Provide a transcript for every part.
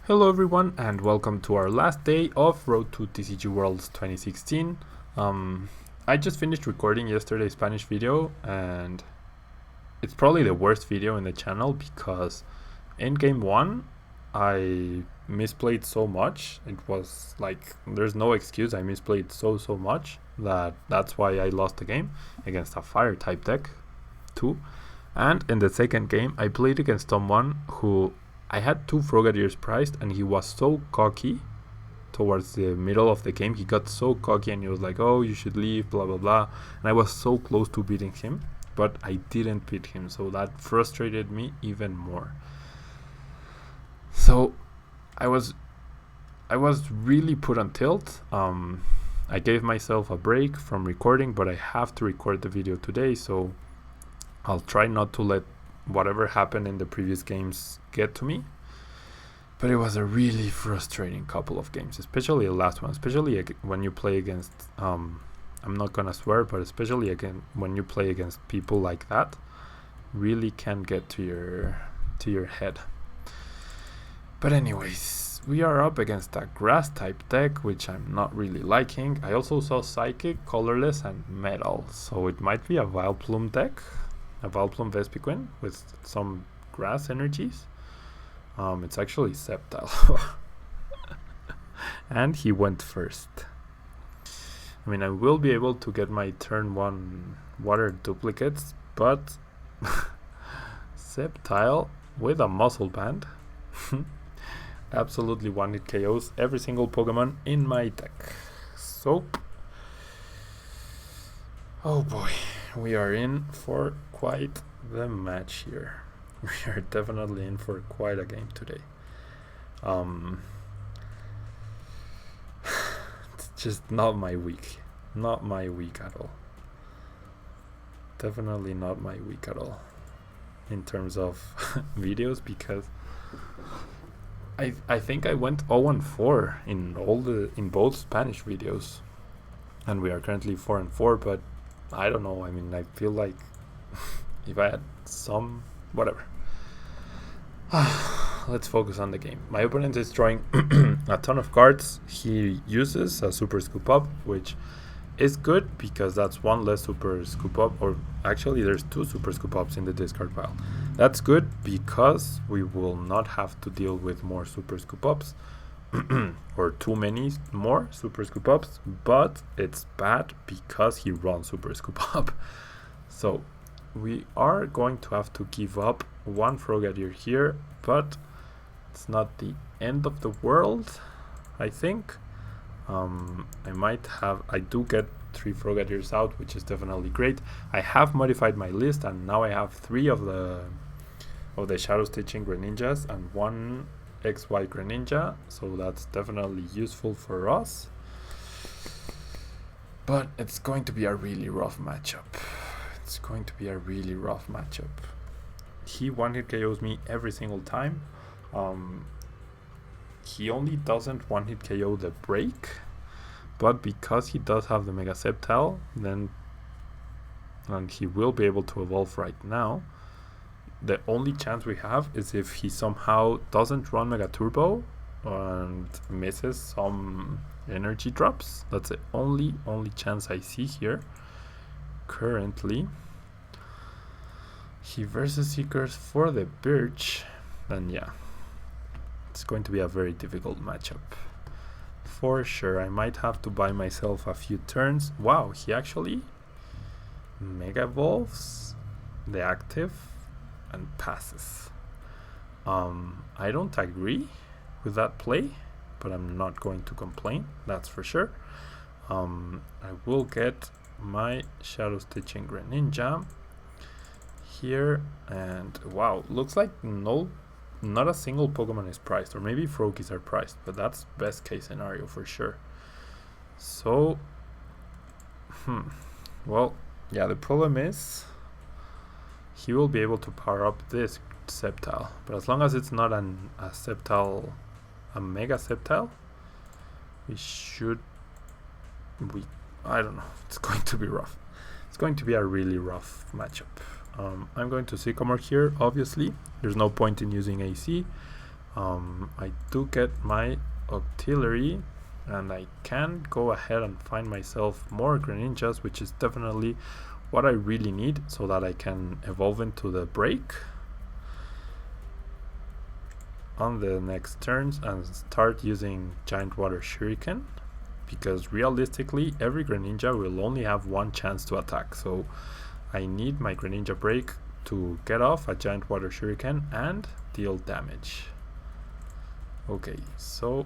Hello everyone and welcome to our last day of Road to TCG Worlds 2016. I just finished recording yesterday's Spanish video and it's probably the worst video in the channel because in game 1 I misplayed so much. It was like there's no excuse. I misplayed so much that's why I lost the game against a fire type deck too. And in the second game I played against someone who I had 2 Frogadiers priced and he was so cocky towards the middle of the game. He got so cocky and he was like, oh, you should leave, blah blah blah, and I was so close to beating him, but I didn't beat him, so that frustrated me even more. So I was really put on tilt. I gave myself a break from recording, but I have to record the video today, so I'll try not to let whatever happened in the previous games get to me. But it was a really frustrating couple of games, especially the last one, especially when you play against I'm not gonna swear, but especially again when you play against people like that, really can get to your head. But anyways, we are up against a grass type deck, which I'm not really liking. I also saw Psychic, Colorless and Metal, so it might be a Vileplume deck, a Vileplume Vespiquen with some grass energies. It's actually Sceptile. And he went first. I mean, I will be able to get my turn 1 water duplicates, but Sceptile with a Muscle Band absolutely one-hit KOs every single Pokemon in my deck. So, oh boy, we are in for quite the match here. We are definitely in for quite a game today. It's just not my week. Not my week at all. Definitely not my week at all in terms of videos, because I think I went 0-4 in both Spanish videos, and we are currently 4-4, but I don't know. I mean, I feel like if I had some whatever. Let's focus on the game. My opponent is drawing a ton of cards. He uses a Super Scoop Up, which is good because that's one less Super Scoop Up, or actually there's 2 Super Scoop Ups in the discard pile. That's good because we will not have to deal with more Super Scoop Ups or too many more Super Scoop Ups, but it's bad because he runs Super Scoop Up. So we are going to have to give up 1 Frogadier here, but it's not the end of the world, I think. I do get 3 Frogadiers out, which is definitely great. I have modified my list and now I have 3 of the Shadow Stitching Greninjas and 1 XY Greninja, so that's definitely useful for us. But it's going to be a really rough matchup. It's going to be a really rough matchup. He one-hit KOs me every single time. He only doesn't one-hit KO the break, but because he does have the Mega Sceptile, then and he will be able to evolve right now, the only chance we have is if he somehow doesn't run Mega Turbo and misses some energy drops. That's the only chance I see here currently. He versus Seekers for the Birch, then yeah, it's going to be a very difficult matchup for sure. I might have to buy myself a few turns. Wow, he actually Mega Evolves the active and passes. I don't agree with that play, but I'm not going to complain, that's for sure. I will get my Shadow Stitching Greninja here, and wow, looks like not a single Pokemon is priced, or maybe Froggies are priced, but that's best case scenario for sure. So well, yeah, the problem is he will be able to power up this Sceptile, but as long as it's not a Sceptile, a Mega Sceptile, I don't know, it's going to be rough. It's going to be a really rough matchup. I'm going to Sycamore here, obviously. There's no point in using AC. I do get my auxiliary, and I can go ahead and find myself more Greninjas, which is definitely what I really need so that I can evolve into the break on the next turns and start using Giant Water Shuriken, because realistically every Greninja will only have one chance to attack, so I need my Greninja break to get off a Giant Water Shuriken and deal damage. Okay, so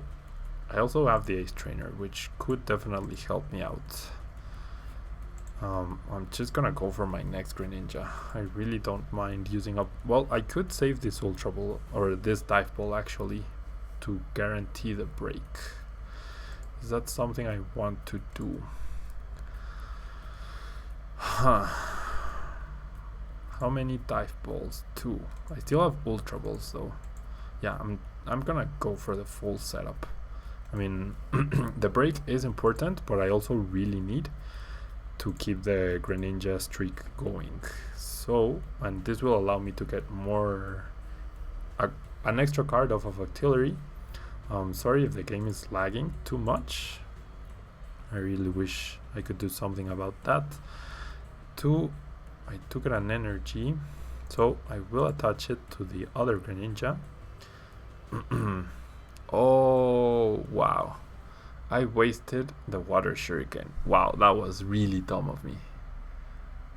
I also have the Ace Trainer, which could definitely help me out. I'm just gonna go for my next Greninja. I really don't mind using up... Well, I could save this Ultra Ball, or this Dive Ball actually, to guarantee the break. Is that something I want to do? Huh. How many Dive Balls? 2. I still have Ultra Balls though. Yeah, I'm gonna go for the full setup. I mean, the break is important, but I also really need to keep the Greninja streak going. So, and this will allow me to get more an extra card off of artillery. Sorry if the game is lagging too much. I really wish I could do something about that. 2, I took an energy, so I will attach it to the other Greninja. Oh wow, I wasted the Water Shuriken. Wow, that was really dumb of me.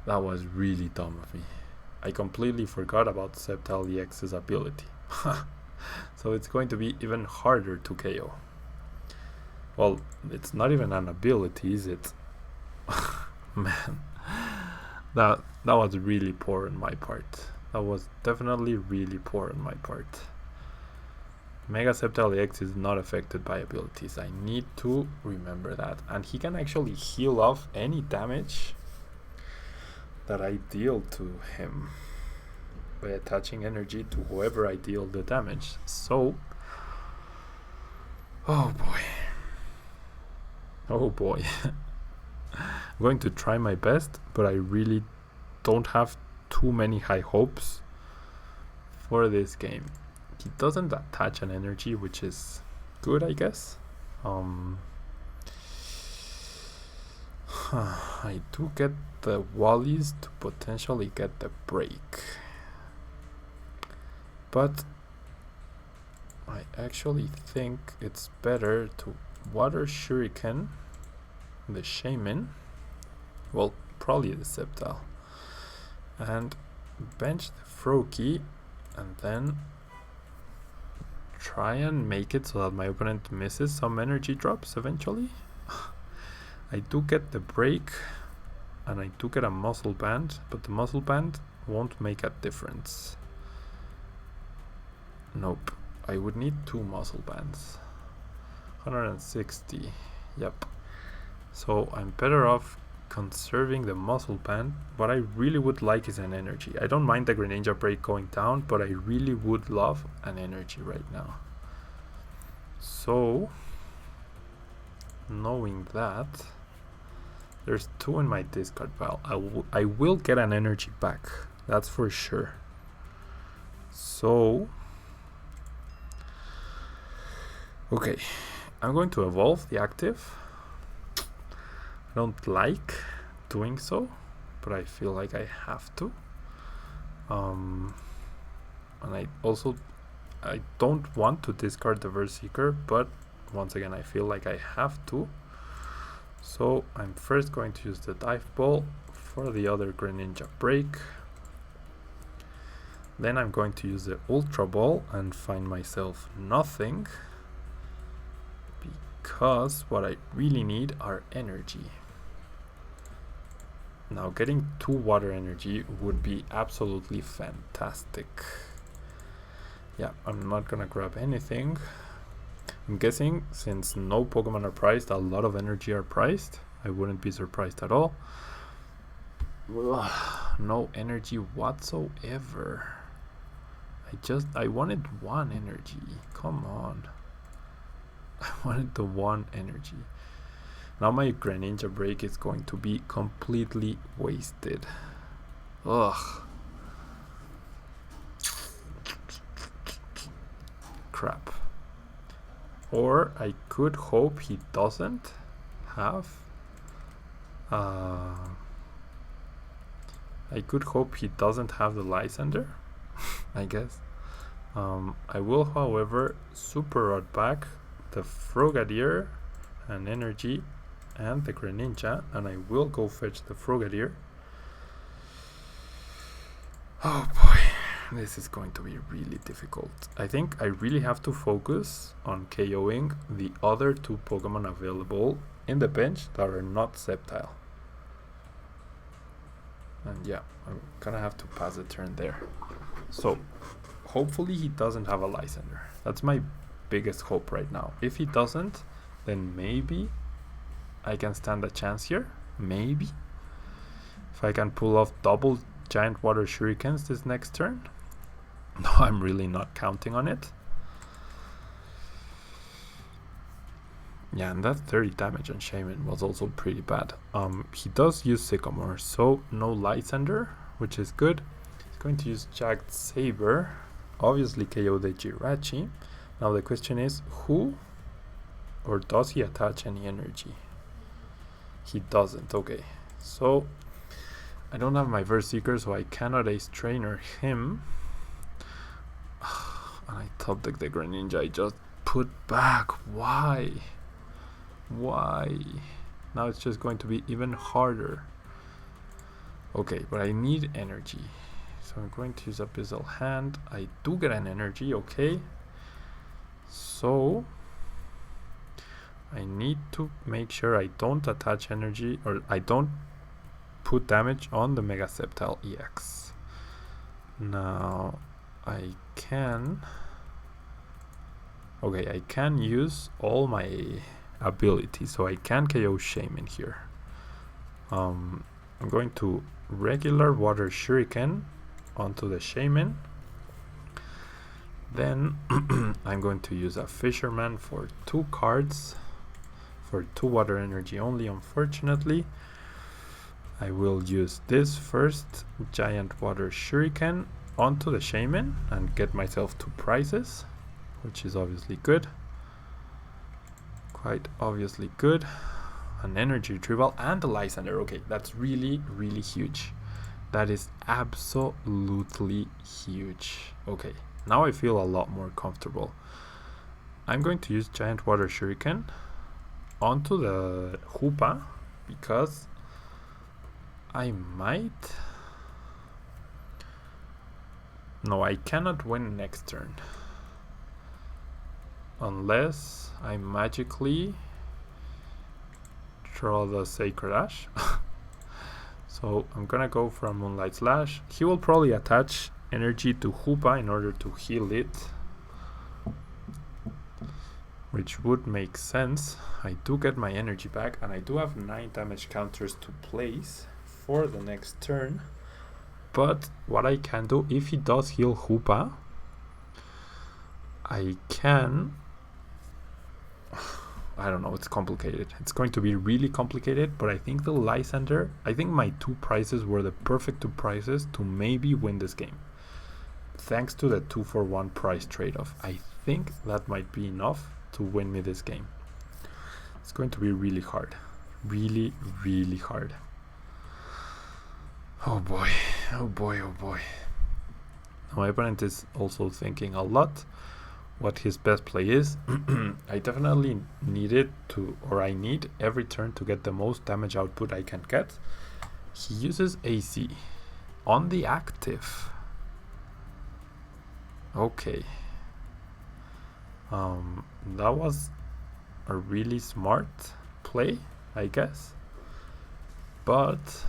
That was really dumb of me. I completely forgot about Sceptile EX's ability. So it's going to be even harder to KO. Well, it's not even an ability, is it? Man, that was really poor on my part. That was definitely really poor on my part. Mega Sceptile EX is not affected by abilities. I need to remember that. And he can actually heal off any damage that I deal to him by attaching energy to whoever I deal the damage. So, oh boy. Oh boy. I'm going to try my best, but I really don't have too many high hopes for this game. He doesn't attach an energy, which is good, I guess. I do get the Wallies to potentially get the break, but I actually think it's better to Water Shuriken the Shaman, well, probably the Sceptile, and bench the Froakie, and then try and make it so that my opponent misses some energy drops eventually. I do get the break, and I do get a Muscle Band, but the Muscle Band won't make a difference. Nope, I would need 2 Muscle Bands. 160, yep. So I'm better off conserving the Muscle Band. What I really would like is an energy. I don't mind the Greninja break going down, but I really would love an energy right now. So, knowing that, there's 2 in my discard pile. I will get an energy back, that's for sure. So, okay, I'm going to evolve the active. I don't like doing so, but I feel like I have to. And I don't want to discard the Verseeker, but once again I feel like I have to. So I'm first going to use the Dive Ball for the other Greninja break. Then I'm going to use the Ultra Ball and find myself nothing, because what I really need are energy. Now getting 2 water energy would be absolutely fantastic. Yeah, I'm not gonna grab anything. I'm guessing since no Pokemon are priced, a lot of energy are priced. I wouldn't be surprised at all. No energy whatsoever. I wanted 1 energy. Come on. I wanted the 1 energy. Now my Greninja break is going to be completely wasted. Ugh. crap. Or I could hope he doesn't have the Lysander, I guess. I will, however, super rod back the Frogadier and energy and the Greninja, and I will go fetch the Frogadier. Oh boy, this is going to be really difficult. I think I really have to focus on KOing the other two Pokemon available in the bench that are not Sceptile. And yeah, I'm gonna have to pass the turn there. So hopefully he doesn't have a Lysander. That's my biggest hope right now. If he doesn't, then maybe I can stand a chance here. Maybe. If I can pull off double giant water shurikens this next turn. No, I'm really not counting on it. Yeah, and that 30 damage on Shaman was also pretty bad. He does use Sycamore, so no Lysander, which is good. He's going to use Jagged Saber. Obviously KO the Jirachi. Now the question is, who or does he attach any energy? He doesn't. Okay, so I don't have my Verse Seeker, so I cannot Ace Trainer him. And I top deck the Greninja I just put back. Why? Now it's just going to be even harder. Okay, but I need energy, so I'm going to use Abyssal Hand. I do get an energy, okay. So I need to make sure I don't attach energy, or I don't put damage on the Mega Sceptile EX. Now I can use all my abilities, so I can KO Shaman here. I'm going to regular water shuriken onto the Shaman. Then I'm going to use a Fisherman for 2 cards for 2 water energy only, unfortunately. I will use this first giant water shuriken onto the Shaman and get myself 2 prizes, which is obviously good. Quite obviously good. An energy retrieval and a Lysander. Okay, that's really, really huge. That is absolutely huge. Okay, now I feel a lot more comfortable. I'm going to use giant water shuriken onto the Hoopa because I might... No, I cannot win next turn unless I magically draw the Sacred Ash. So I'm gonna go from Moonlight Slash. He will probably attach energy to Hoopa in order to heal it, which would make sense. I do get my energy back, and I do have 9 damage counters to place for the next turn. But what I can do, if he does heal Hoopa, I can... I don't know, it's complicated. It's going to be really complicated, but I think the Lysander... I think my 2 prizes were the perfect 2 prizes to maybe win this game. Thanks to the 2-for-1 price trade-off. I think that might be enough to win me this game. It's going to be really hard. Really, really hard. Oh boy, oh boy, oh boy. My opponent is also thinking a lot what his best play is. I definitely needed to, or I need every turn to get the most damage output I can get. He uses AC on the active. Okay. That was a really smart play, I guess. But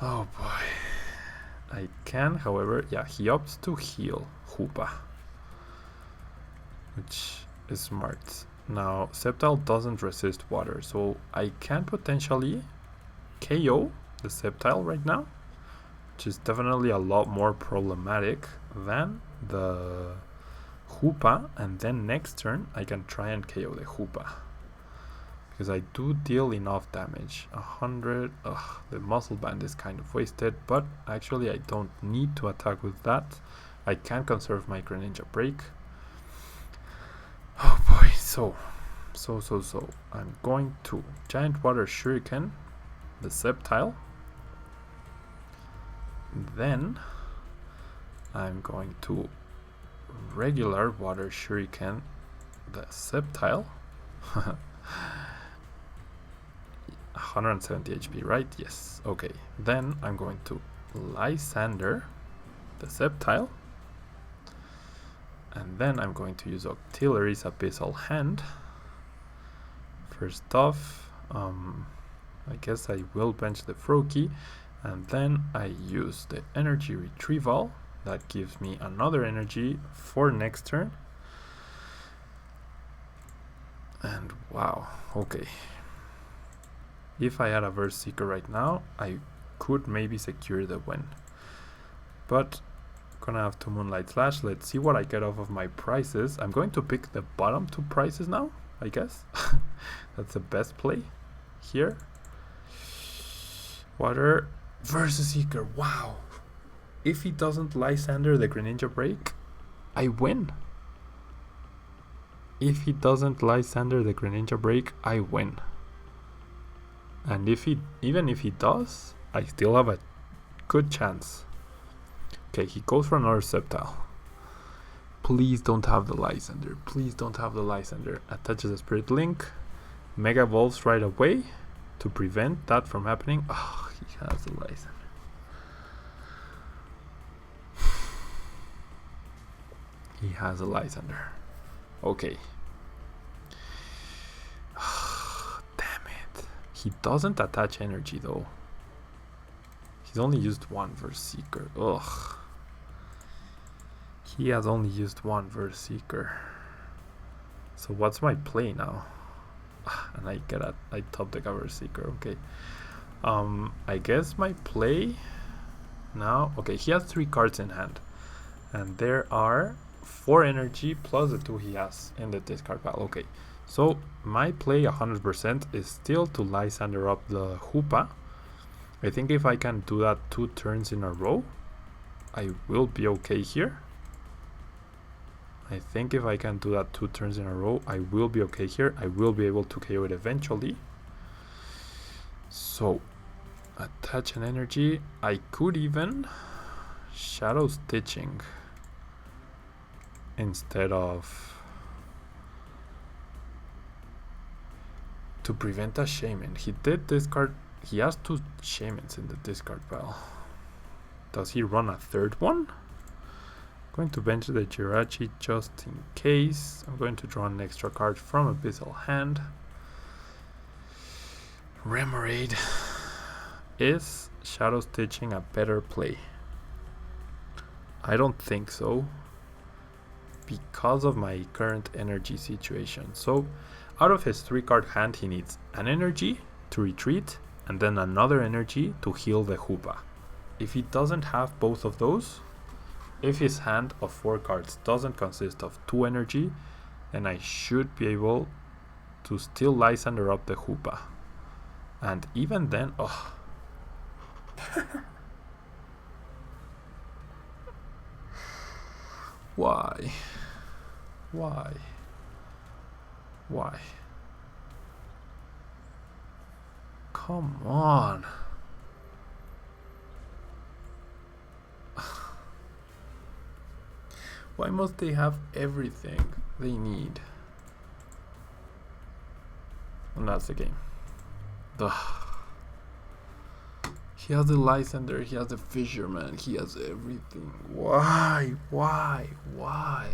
oh boy. I can, however, yeah, he opts to heal Hoopa, which is smart. Now, Sceptile doesn't resist water, so I can potentially KO the Sceptile right now, which is definitely a lot more problematic than the Hoopa, and then next turn I can try and KO the Hoopa. Because I do deal enough damage. 100. Ugh, the muscle band is kind of wasted, but actually I don't need to attack with that I can conserve my Greninja break. Oh boy, so I'm going to Giant Water Shuriken, the Sceptile. Then I'm going to regular Water Shuriken, the Sceptile. 170 HP, right? Yes. Okay. Then I'm going to Lysander, the Sceptile. And then I'm going to use Octillery's Abyssal Hand. First off, I guess I will bench the Froakie. And then I use the Energy Retrieval. That gives me another energy for next turn. And wow, okay. If I had a Verse Seeker right now, I could maybe secure the win. But gonna have to Moonlight Slash. Let's see what I get off of my prices. I'm going to pick the bottom two prices now, I guess. That's the best play here. Water versus Seeker. Wow. If he doesn't Lysander the Greninja break, I win. If he doesn't Lysander the Greninja break, I win. And even if he does, I still have a good chance. Okay, he goes for another Sceptile. Please don't have the Lysander. Please don't have the Lysander. Attaches a Spirit Link. Mega Evolves right away to prevent that from happening. Oh, he has the Lysander. He has a Lysander. Okay. Damn it. He doesn't attach energy though. He's only used one Verse Seeker. Ugh. He has only used one Verse Seeker. So what's my play now? And I top deck a Verse Seeker. Okay. I guess my play now. Okay, he has 3 cards in hand. And there are 4 energy plus the 2 he has in the discard pile. Okay, so my play 100% is still to Lysander up the Hoopa. I think if I can do that 2 turns in a row, I will be okay here. I think if I can do that 2 turns in a row, I will be okay here. I will be able to KO it eventually. So, attach an energy. I could even Shadow Stitching instead of to prevent a Shaman. He did discard. He has 2 Shamans in the discard pile. Does he run a third one? I'm going to bench the Jirachi just in case. I'm going to draw an extra card from Abyssal Hand. Remoraid. Is Shadow Stitching a better play? I don't think so, because of my current energy situation. So out of his 3-card hand, he needs an energy to retreat and then another energy to heal the Hoopa. If he doesn't have both of those, if his hand of 4 cards doesn't consist of 2 energy, then I should be able to still Lysander up the Hoopa. And even then, oh. Why? Why? Why? Come on. Why must they have everything they need? And that's the game. Ugh. He has the Lysander, he has the Fisherman, he has everything. Why? Why? Why?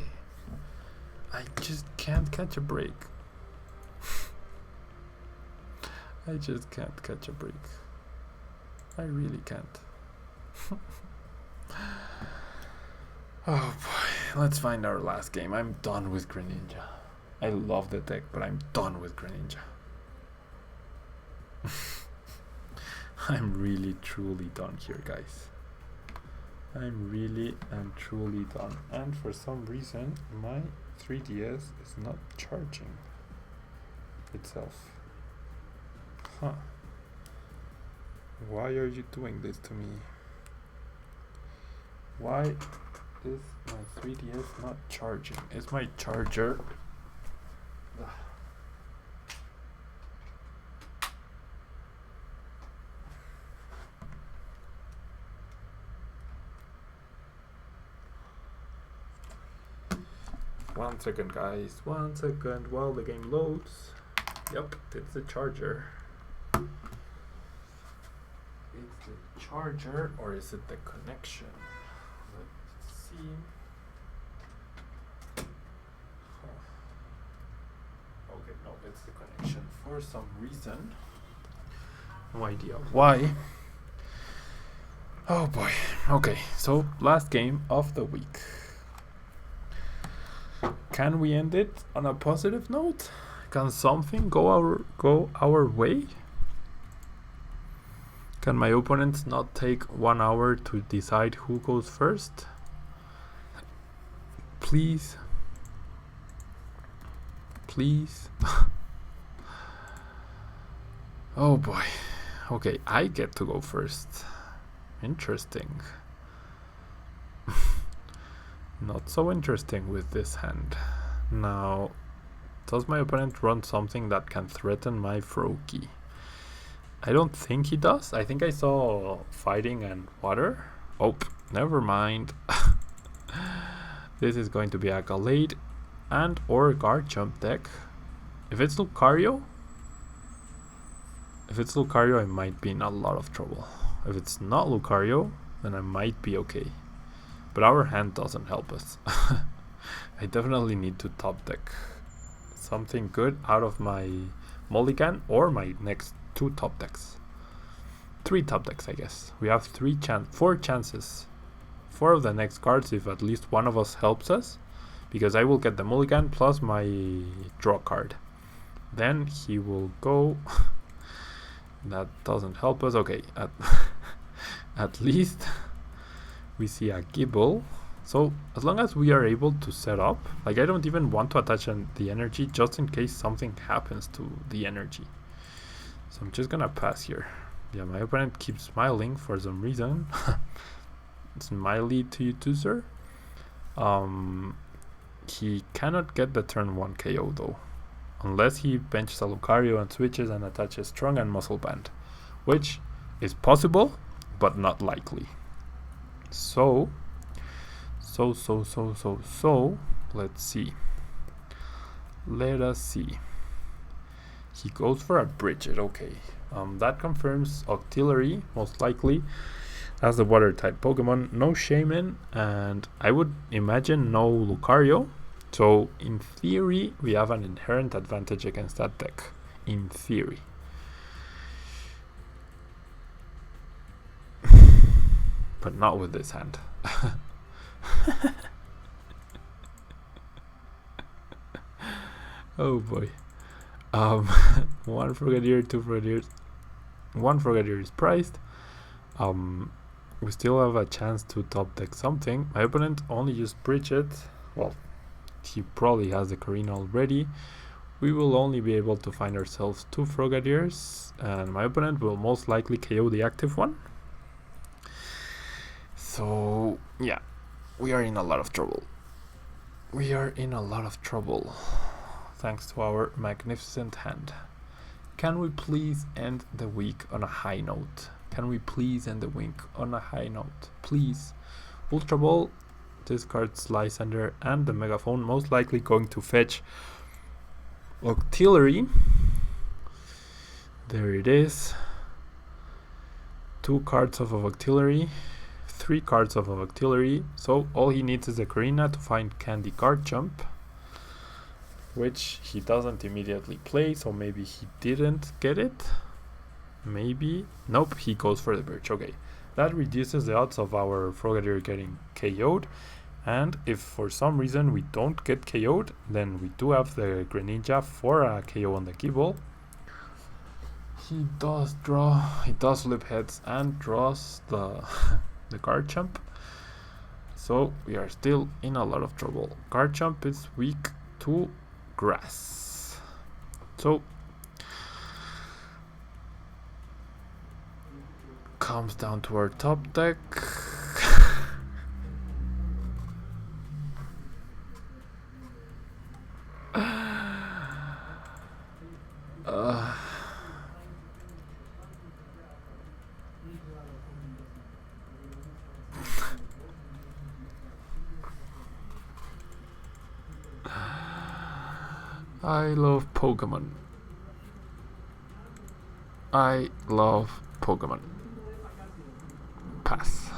I just can't catch a break. I just can't catch a break. I really can't. Oh boy, let's find our last game. I'm done with Greninja. I love the deck, but I'm done with Greninja. I'm really truly done here, guys. I'm really and truly done. And for some reason, my 3DS is not charging itself. Huh. Why are you doing this to me? Why is my 3DS not charging? Is my charger... One second, guys. 1 second while the game loads. Yep, it's the charger. It's the charger, or is it the connection? Let's see. Okay, no, it's the connection for some reason. No idea why. Oh boy. Okay, so last game of the week. Can we end it on a positive note? Can something go our way? Can my opponents not take 1 hour to decide who goes first? Please. Please. Oh boy. Okay, I get to go first. Interesting. Not so interesting with this hand. Now, does my opponent run something that can threaten my Froakie? I don't think he does. I think I saw fighting and water. Oh, never mind. This is going to be a Gallade and or Garchomp deck. If it's Lucario, I might be in a lot of trouble. If it's not Lucario, then I might be okay. But our hand doesn't help us. I definitely need to top deck something good out of my mulligan or my next 2 top decks. 3 top decks, I guess. We have 4 chances. 4 of the next cards if at least one of us helps us. Because I will get the mulligan plus my draw card. Then he will go... That doesn't help us. Okay, at least... we see a Gibble. So as long as we are able to set up, like I don't even want to attach the energy just in case something happens to the energy. So I'm just gonna pass here. Yeah, my opponent keeps smiling for some reason. Smiley to you too, sir. He cannot get the turn 1 KO though, unless he benches a Lucario and switches and attaches Strong and Muscle Band, which is possible but not likely. So, let's see. Let us see. He goes for a Bridget, okay. That confirms Octillery, most likely, as the water type Pokemon. No Shaman, and I would imagine no Lucario. So, in theory, we have an inherent advantage against that deck. In theory. But not with this hand. Oh boy. 1 Frogadier, 2 Frogadiers. 1 Frogadier is priced. We still have a chance to top deck something. My opponent only used Bridget. Well, he probably has the Karina already. We will only be able to find ourselves 2 Frogadiers, and my opponent will most likely KO the active one. So, yeah, we are in a lot of trouble. Thanks to our magnificent hand. Can we please end the week on a high note? Please. Ultra Ball, discards Lysander and the Megaphone, most likely going to fetch Octillery. There it is. 2 cards of Octillery. 3 cards of Octillery, so all he needs is a Karina to find Candy Garchomp, which he doesn't immediately play, so maybe he didn't get it. Maybe. Nope, he goes for the Birch. Okay, that reduces the odds of our Frogadier getting KO'd, and if for some reason we don't get KO'd, then we do have the Greninja for a KO on the Gibble. He does flip heads and draws the Garchomp. So we are still in a lot of trouble. Garchomp is weak to grass. So comes down to our top deck. I love Pokemon. I love Pokemon. Pass.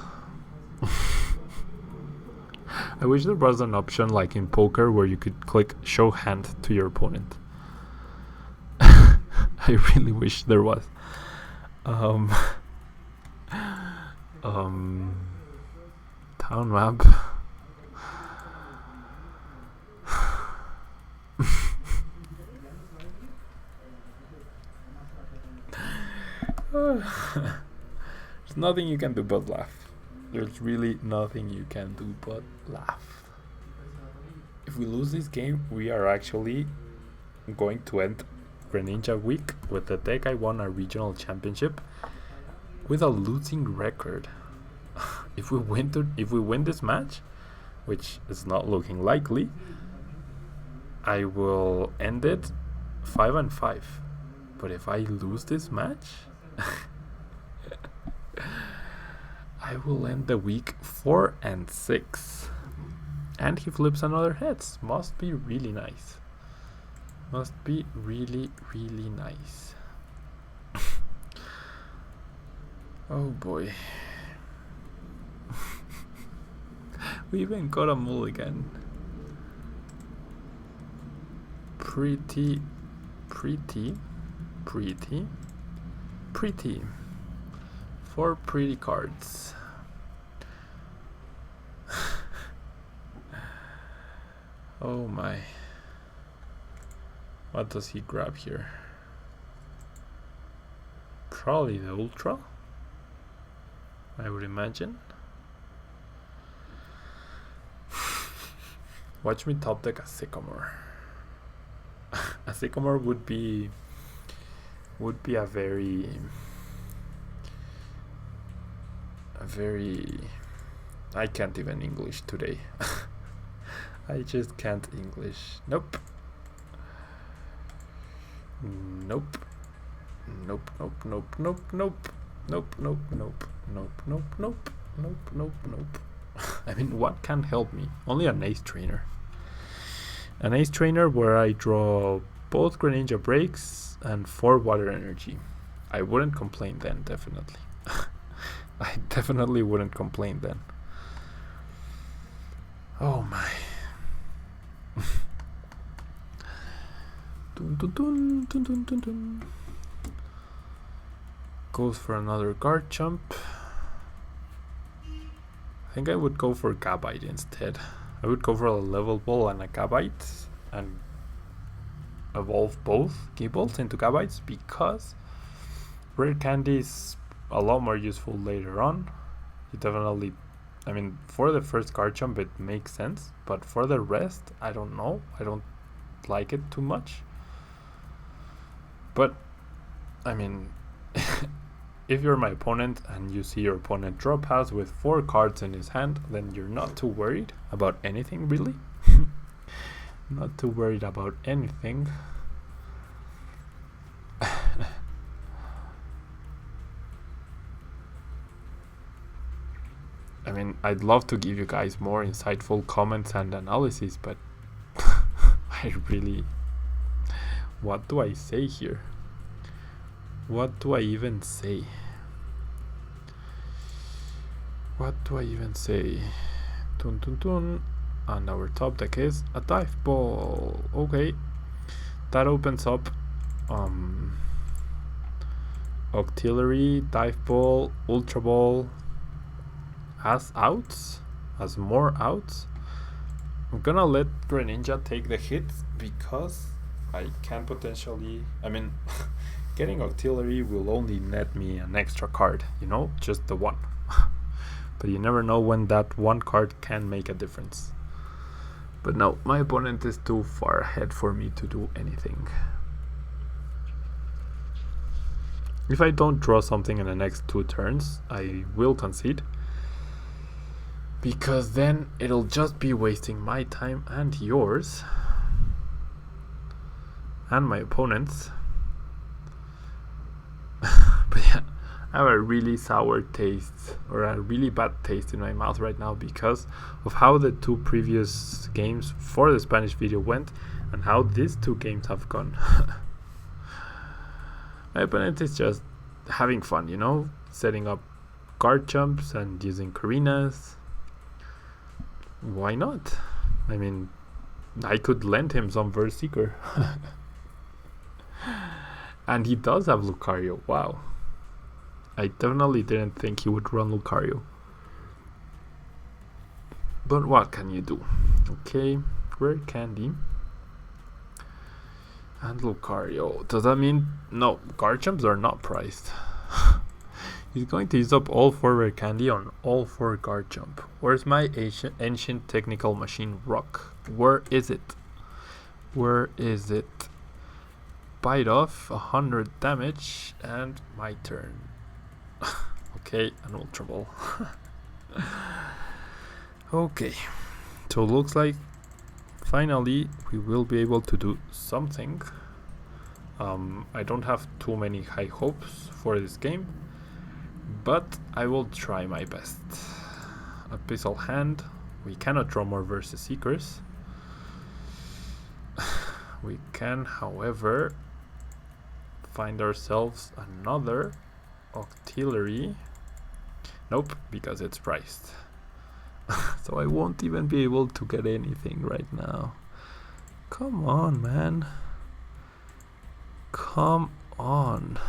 I wish there was an option like in poker where you could click show hand to your opponent. I really wish there was. Town map. There's nothing you can do but laugh. There's really nothing you can do but laugh. If we lose this game, we are actually going to end Greninja week with the deck I won a regional championship with a losing record. If we win this match, which is not looking likely, I will end it 5-5. But if I lose this match, I will end the week 4-6. And he flips another heads. Must be really nice. Must be really, really nice. Oh boy. We even got a mulligan. Pretty. 4 pretty cards. Oh my. What does he grab here? Probably the Ultra, I would imagine. Watch me top deck a Sycamore. A Sycamore would be a very I can't even English today. I just can't English. Nope. Nope. Nope, nope, nope, nope, nope. Nope, nope, nope, nope, nope, nope, nope, nope, nope. I mean, what can help me? Only an Ace Trainer. An Ace Trainer where I draw both Greninja Breaks and 4 Water Energy. I wouldn't complain then, definitely. I definitely wouldn't complain then. Oh my. Dun, dun, dun, dun, dun, dun, dun. Goes for another guard jump. I think I would go for Gabite instead. I would go for a level ball and a Gabite and evolve both Giballs into Gabites because rare candy is a lot more useful later on. You definitely, I mean, for the first guard jump it makes sense, but for the rest, I don't know. I don't like it too much. But I mean, if you're my opponent and you see your opponent draw pass with 4 cards in his hand, then you're not too worried about anything, really. Not too worried about anything. I mean, I'd love to give you guys more insightful comments and analysis, but I really... What do I say here? What do I even say? What do I even say? Tun tun tun. And our top deck is a dive ball. Okay. That opens up Octillery, dive ball, ultra ball as outs, as more outs. I'm gonna let Greninja take the hits because I can potentially, I mean, getting Octillery will only net me an extra card, you know, just the one. But you never know when that one card can make a difference. But no, my opponent is too far ahead for me to do anything. If I don't draw something in the next 2 turns, I will concede. Because then it'll just be wasting my time and yours. And my opponent's. But yeah, I have a really sour taste, or a really bad taste in my mouth right now because of how the 2 previous games for the Spanish video went and how these two games have gone. My opponent is just having fun, you know, setting up card jumps and using Karinas. Why not? I mean, I could lend him some Verse Seeker. And he does have Lucario. Wow. I definitely didn't think he would run Lucario. But what can you do? Okay, Rare Candy. And Lucario. Does that mean... No, Garchomps are not priced. He's going to use up all 4 Rare Candy on all 4 Garchomp. Where's my ancient technical machine Rock? Where is it? Where is it? Bite off 100 damage and my turn. Okay, an Ultra Ball. Okay, so looks like finally we will be able to do something. I don't have too many high hopes for this game, but I will try my best. Abyssal Hand. We cannot draw more Versus Seekers. We can, however, find ourselves another Octillery. Nope, because it's priced. So I won't even be able to get anything right now. Come on, man. Come on.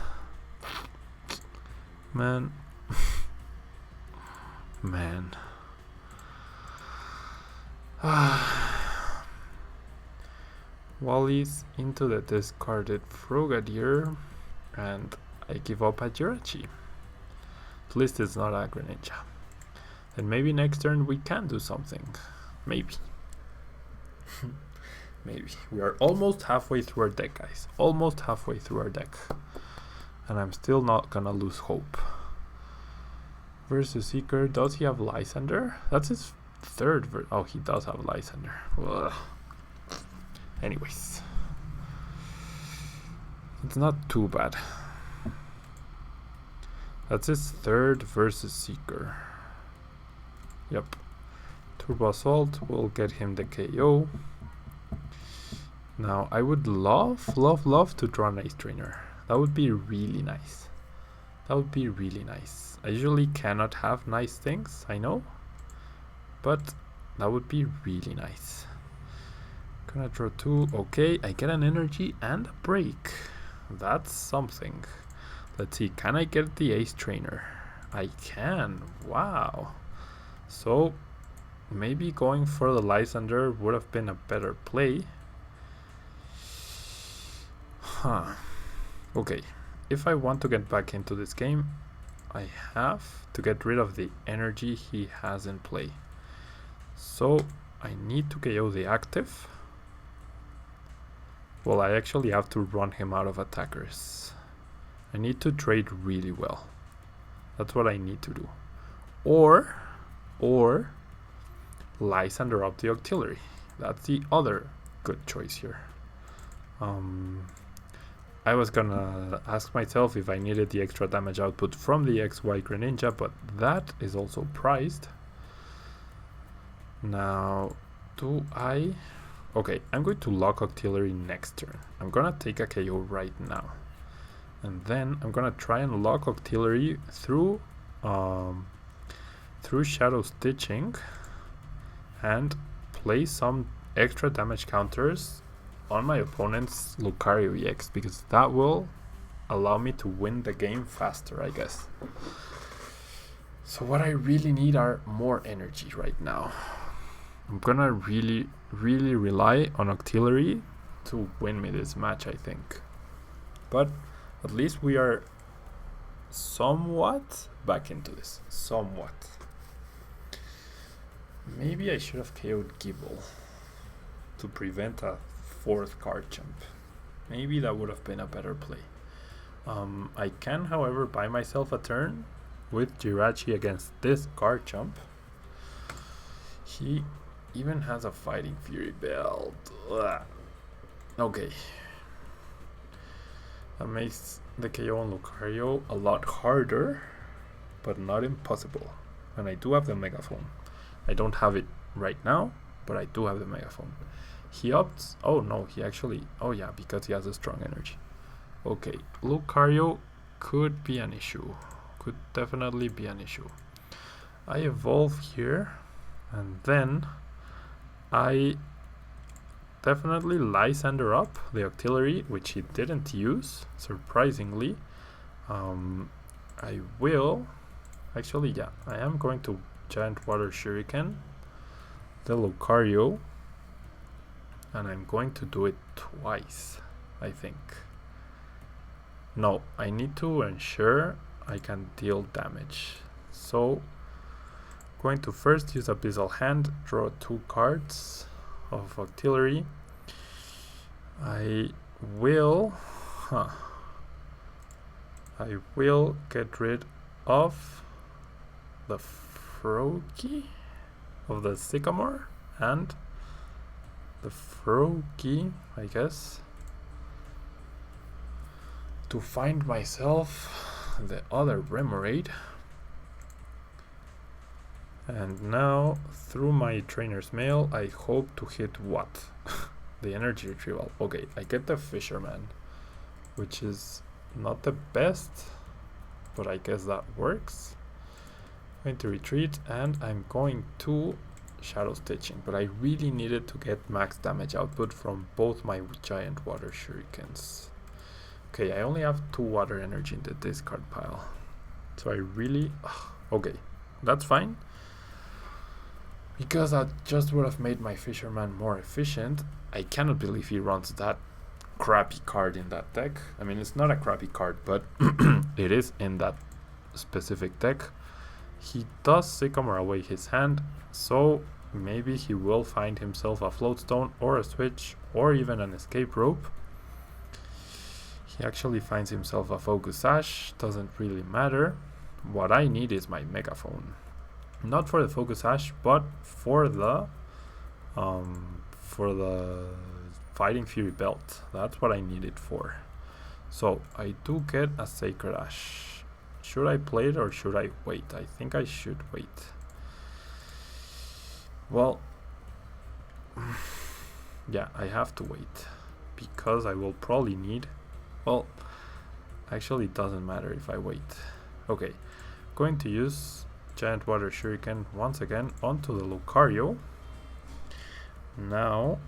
Man. Man. Wally's into the discarded Frogadier, and I give up a Jirachi. At least it's not a Greninja. And maybe next turn we can do something. Maybe. Maybe. We are almost halfway through our deck, guys. Almost halfway through our deck. And I'm still not gonna lose hope. Versus Seeker. Does he have Lysander? That's his third oh, he does have Lysander. Ugh. Anyways. It's not too bad. That's his third Versus Seeker. Yep. Turbo Assault will get him the KO. Now, I would love to draw an Ace Trainer. That would be really nice. That would be really nice. I usually cannot have nice things, I know. But that would be really nice. Gonna draw 2. Okay, I get an energy and a break. That's something. Let's see, can I get the Ace Trainer? I can. Wow. So, maybe going for the Lysander would have been a better play. Huh. Okay, if I want to get back into this game, I have to get rid of the energy he has in play. So, I need to KO the active. Well, I actually have to run him out of attackers. I need to trade really well. That's what I need to do. Or Lysander up the Octillery. That's the other good choice here. I was gonna ask myself if I needed the extra damage output from the XY Greninja, but that is also priced. Now, do I... Okay, I'm going to lock Octillery next turn. I'm gonna take a KO right now. And then I'm gonna try and lock Octillery through Shadow Stitching and play some extra damage counters on my opponent's Lucario EX, because that will allow me to win the game faster, I guess. So what I really need are more energy right now. I'm gonna really rely on Octillery to win me this match, I think. But at least we are somewhat back into this. Somewhat. Maybe I should have KO'd Gible to prevent a 4th card jump. Maybe that would have been a better play. I can, however, buy myself a turn with Jirachi against this card jump. He even has a Fighting Fury belt. Ugh. Okay. That makes the KO on Lucario a lot harder, but not impossible. And I do have the Megaphone. I don't have it right now, but I do have the Megaphone. He opts. Oh no, he actually. Oh yeah, because he has a strong energy. Okay, Lucario could be an issue. Could definitely be an issue. I evolve here, and then I definitely Lysander up the Octillery, which he didn't use, surprisingly. I will. Actually, yeah, I am going to Giant Water Shuriken the Lucario, and I'm going to do it twice, I think. No, I need to ensure I can deal damage. So, going to first use Abyssal Hand, draw 2 cards of Octillery. I will get rid of the Froakie of the Sycamore and the Froakie, I guess, to find myself the other Remoraid. And now, through my trainer's mail, I hope to hit what? The energy retrieval. Okay, I get the Fisherman, which is not the best, but I guess that works. I'm going to retreat, and I'm going to Shadow Stitching, but I really needed to get max damage output from both my Giant Water Shurikens. Okay, I only have 2 water energy in the discard pile, so I really... okay, that's fine, because that just would have made my Fisherman more efficient. I cannot believe he runs that crappy card in that deck. I mean, it's not a crappy card, but it is in that specific deck. He does Sycamore away his hand, so maybe he will find himself a Floatstone or a Switch or even an Escape Rope. He actually finds himself a Focus Sash, doesn't really matter. What I need is my Megaphone. Not for the Focus Sash, but for the Fighting Fury Belt. That's what I need it for. So I do get a Sacred Ash. Should I play it or should I wait? I think I should wait. Well, yeah, I have to wait, because I will probably need... well, actually it doesn't matter if I wait. Okay, going to use Giant Water Shuriken once again onto the Lucario. Now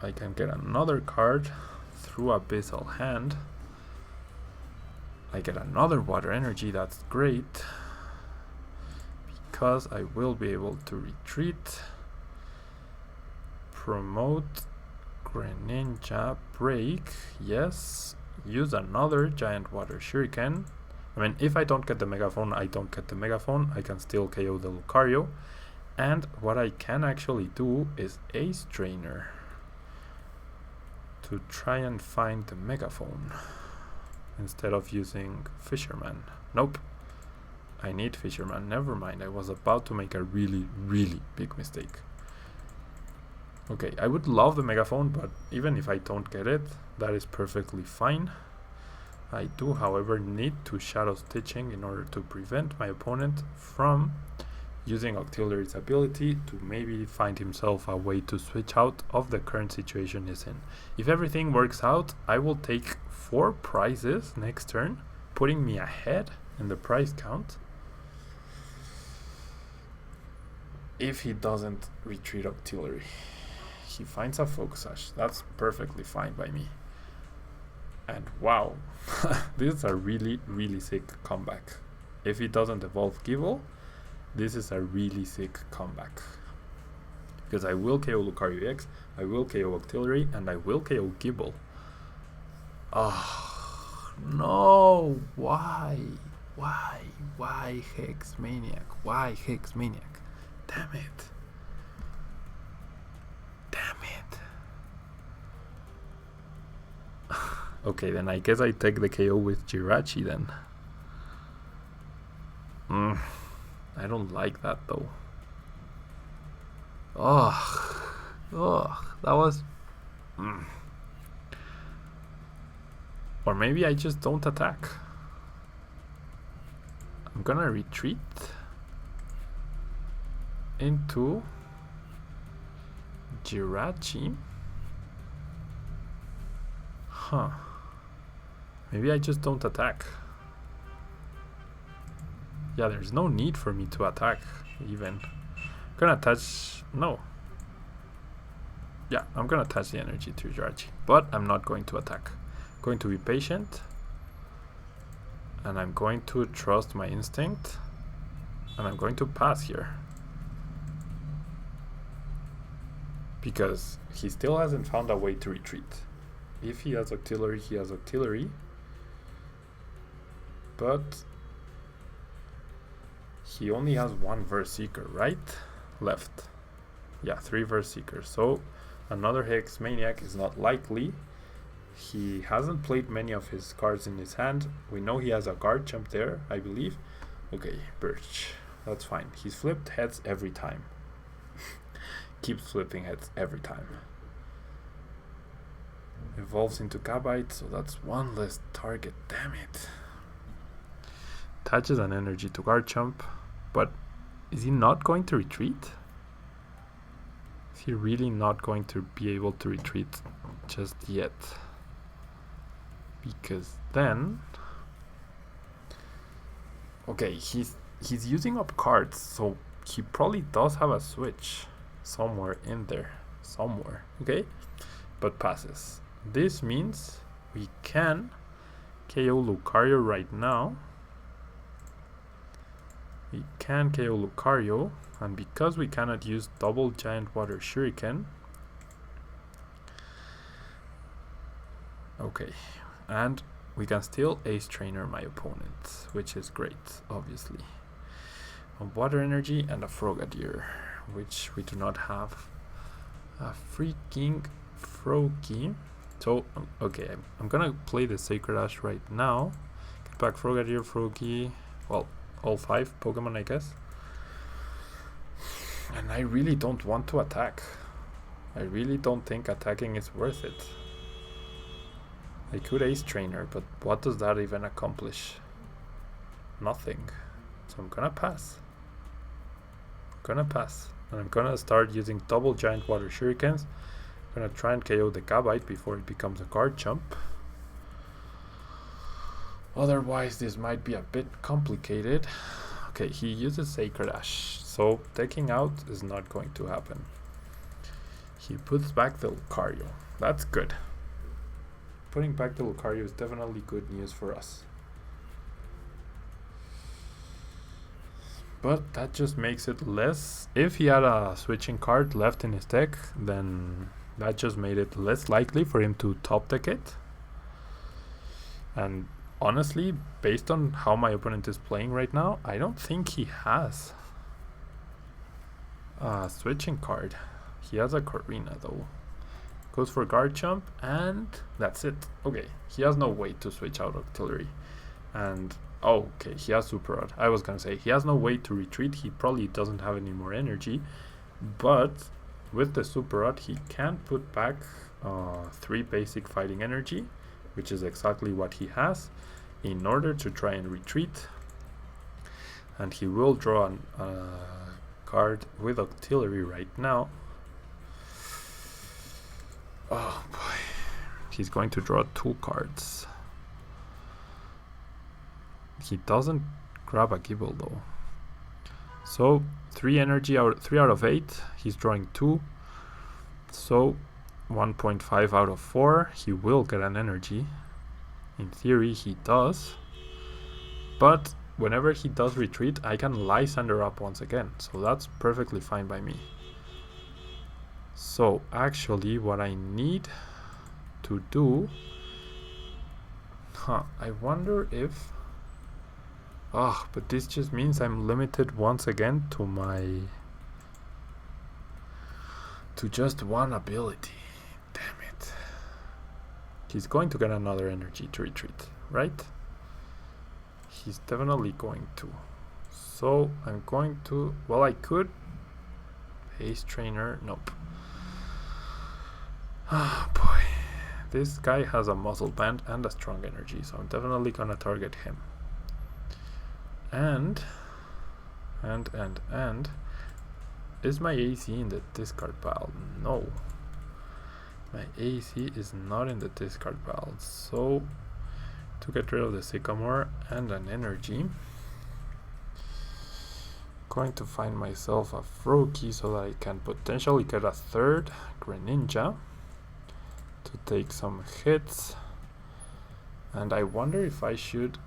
I can get another card through Abyssal Hand. I get another water energy, that's great, because I will be able to retreat, promote Greninja BREAK, yes, use another Giant Water Shuriken. I mean, if I don't get the Megaphone, I don't get the Megaphone, I can still KO the Lucario. And what I can actually do is Ace Trainer to try and find the Megaphone instead of using Fisherman. Nope, I need Fisherman, never mind, I was about to make a really, really big mistake. Okay, I would love the Megaphone, but even if I don't get it, that is perfectly fine. I do, however, need to Shadow Stitching in order to prevent my opponent from using Octillery's ability to maybe find himself a way to switch out of the current situation he's in. If everything works out, I will take 4 prizes next turn, putting me ahead in the prize count. If he doesn't retreat Octillery, he finds a Focus Sash. That's perfectly fine by me. And wow, this is a really, really sick comeback. If he doesn't evolve Gible, this is a really sick comeback. Because I will KO Lucario EX, I will KO Octillery, and I will KO Gible. Oh, no, why? Why Hex Maniac? Why Hex Maniac? Damn it. Okay, then I guess I take the KO with Jirachi then. I don't like that though. That was... Or maybe I just don't attack. I'm gonna retreat into Jirachi. Huh. Maybe I just don't attack. Yeah, there's no need for me to attack even. I'm gonna attach... No. Yeah, I'm gonna attach the energy to Jirachi. But I'm not going to attack. I'm going to be patient. And I'm going to trust my instinct. And I'm going to pass here. Because he still hasn't found a way to retreat. If he has auxiliary, he has auxiliary. But he only has one Verse Seeker, right? Left. Yeah, 3 Verse Seekers. So another Hex Maniac is not likely. He hasn't played many of his cards in his hand. We know he has a guard jump there, I believe. Okay, Birch. That's fine. He's flipped heads every time. Keeps flipping heads every time. Evolves into Gabite, so that's one less target. Damn it. Attaches an energy to guard jump, but is he not going to retreat? Is he really not going to be able to retreat just yet? Because then... Okay, he's using up cards, so he probably does have a switch somewhere in there. Somewhere, okay? But passes. This means we can KO Lucario right now. We can KO Lucario, and because we cannot use double giant water shuriken, okay, and we can still ace trainer my opponent, which is great, obviously. A water energy and a Frogadier, which we do not have. A freaking Froakie. So, okay, I'm gonna play the Sacred Ash right now. Get back Frogadier, Froakie, well, all 5 Pokemon, I guess. And I really don't want to attack. I really don't think attacking is worth it. I could ace trainer, but what does that even accomplish? Nothing. So I'm gonna pass. And I'm gonna start using double giant water shurikens. I'm gonna try and KO the Gabite before it becomes a guard jump. Otherwise this might be a bit complicated. Okay, he uses Sacred Ash, so taking out is not going to happen. He puts back the Lucario. That's good. Putting back the Lucario is definitely good news for us. But that just makes it less... If he had a switching card left in his deck, then that just made it less likely for him to top deck it. And honestly, based on how my opponent is playing right now, I don't think he has a switching card. He has a Corina though. Goes for guard jump and that's it. Okay, he has no way to switch out artillery. And oh, okay, he has Super Rod. I was gonna say he has no way to retreat. He probably doesn't have any more energy, but with the Super Rod he can put back 3 basic fighting energy, which is exactly what he has, in order to try and retreat. And he will draw a card with artillery right now. Oh boy, he's going to draw 2 cards. He doesn't grab a Gible though. So 3 energy out, 3 out of 8. He's drawing 2. So 1.5 out of 4. He will get an energy. In theory, he does. But whenever he does retreat, I can Lysander up once again. So that's perfectly fine by me. So actually, what I need to do... I wonder if... but this just means I'm limited once again to just one ability. Damn it. He's going to get another energy to retreat, right? He's definitely going to. So I'm going to... Well, I could... Ace Trainer. Nope. Oh boy. This guy has a Muscle Band and a Strong Energy, so I'm definitely gonna target him. And Is my AC in the discard pile? No. My AC is not in the discard pile. So, to get rid of the Sycamore and an energy, going to find myself a Froakie so that I can potentially get a third Greninja to take some hits. And I wonder if I should...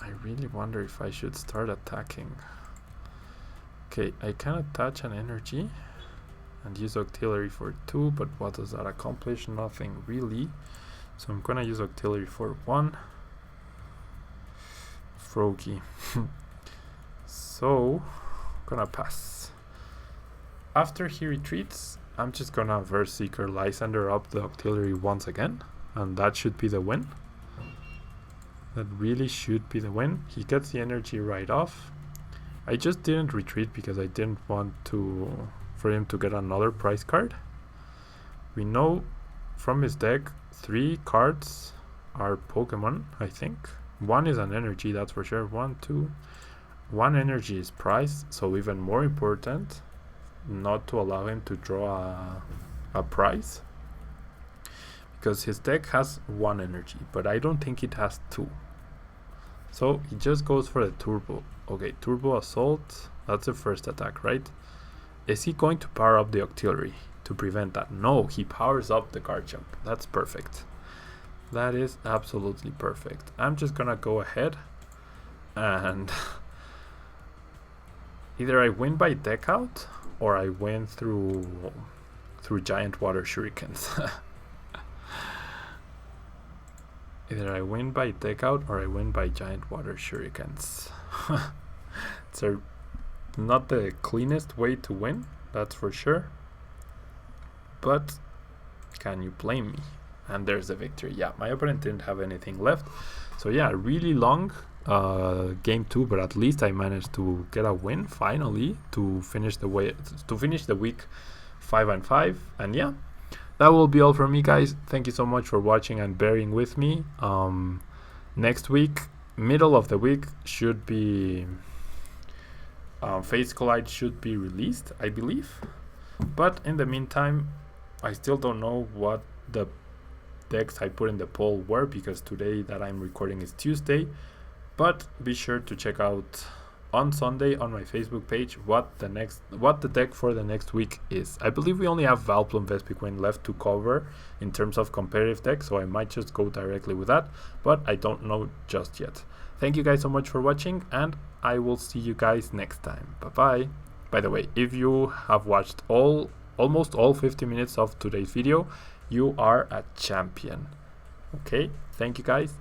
I really wonder if I should start attacking. Okay, I can attach an energy and use auxiliary for 2, but what does that accomplish? Nothing really. So I'm gonna use auxiliary for 1. Froakie. So, gonna pass. After he retreats, I'm just gonna Verse Seeker Lysander up the auxiliary once again, and that should be the win. That really should be the win. He gets the energy right off. I just didn't retreat because I didn't want for him to get another prize card. We know from his deck 3 cards are Pokemon, I think. 1 is an energy, that's for sure. 1, 2. 1 energy is prize, so even more important not to allow him to draw a prize, because his deck has 1 energy, but I don't think it has 2. So he just goes for the Turbo. Okay, Turbo Assault, that's the first attack, right? Is he going to power up the auxiliary to prevent that? No, he powers up the guard jump. That's perfect. That is absolutely perfect. I'm just gonna go ahead and either I win by deck out or I win through giant water shurikens. Either I win by deck out or I win by giant water shurikens. It's not the cleanest way to win, that's for sure. But can you blame me? And there's the victory. Yeah, my opponent didn't have anything left. So yeah, really long game 2, but at least I managed to get a win finally to finish the week 5-5. And yeah, that will be all from me, guys. Thank you so much for watching and bearing with me. Next week, middle of the week, should be Fates Collide should be released, I believe. But in the meantime, I still don't know what the decks I put in the poll were, because today that I'm recording is Tuesday. But be sure to check out on Sunday on my Facebook page what the deck for the next week is. I believe we only have Valplum Vespiquen left to cover in terms of competitive decks, so I might just go directly with that, but I don't know just yet. Thank you guys so much for watching, and I will see you guys next time. Bye bye. By the way, if you have watched almost all 50 minutes of today's video, you are a champion. Okay, thank you guys.